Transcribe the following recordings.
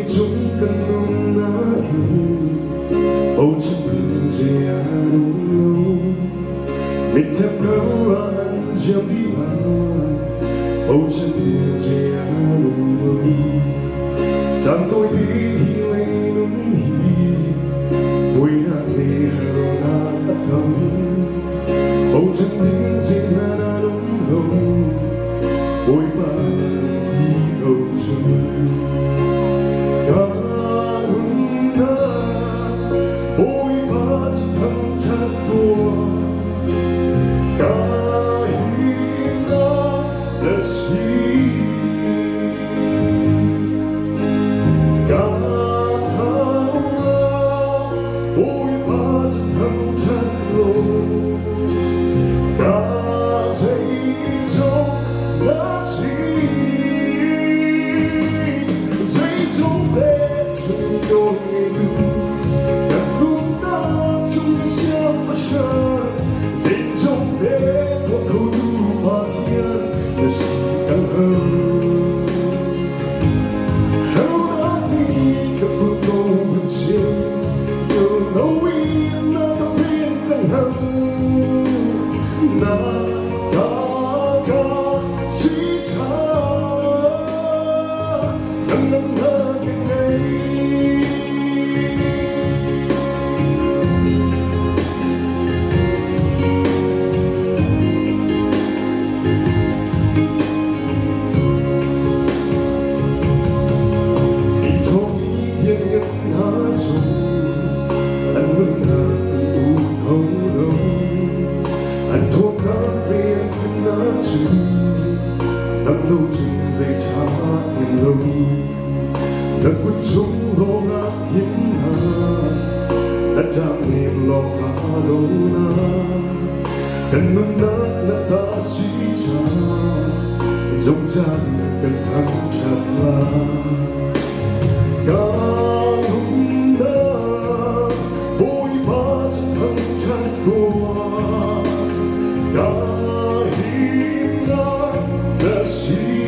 좀 끝나요 오직 이제 않은 밑에 별와 안정이와 오직 이제 않은 chẳng tôi đi lên núi tôi đã đi rồi đã bắt đầu bầu trời những gì đã đúng rồi ôi ba đi đâu rồi cả hôm nay ôi ba chỉ thầm thắt tua cả hiên đó là gì lâu chừng dây thả tiền lâu đất quất xuống vô ngã hiến hà đất trang niềm lo cả đâu na cần nâng nát nát ta suy cha giống gia đình cần thắng chặt là cả hôm nay vội vã chân thăng chặt tua cả hiến nát đã suy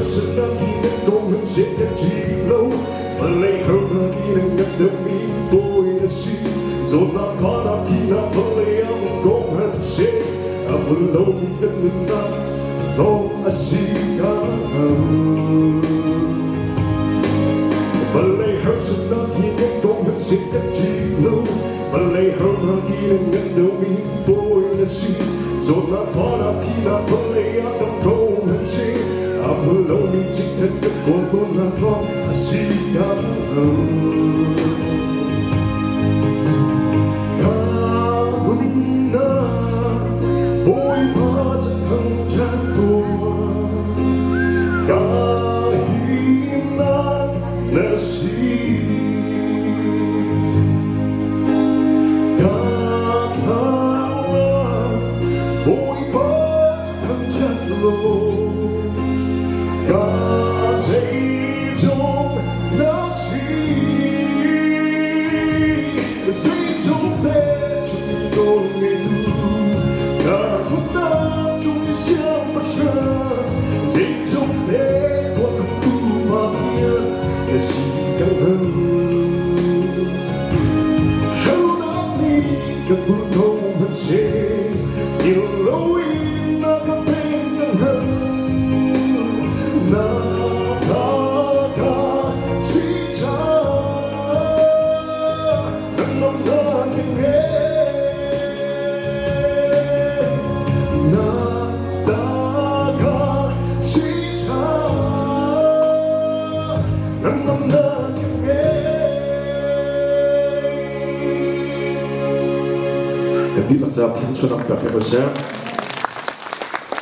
Sự đã khi đến đôi mình sẽ cách chỉ lâu mà lấy hơn là khi đang gặp được mình tôi đã xin rồi là phá đạp khi nào mà lấy em có hẳn sẽ à mưa lâu mình tân mình ta nó đã xin cả mà lấy hơn sự đã khi đến đôi mình sẽ cách chỉ lâu mà lấy hơn là khi đang gặp được mình tôi đã xin rồi là phá đạp khi nào mà lấy em có hẳn sẽ mưa lâu mình chỉ thật tất của tôi là con xin cảm ơn cả hôm nay bội vã chân thăng chát tua cả hiên nát là gì cả thao bội vã chân thăng chát lô Dila sa attention ang pagkakasya.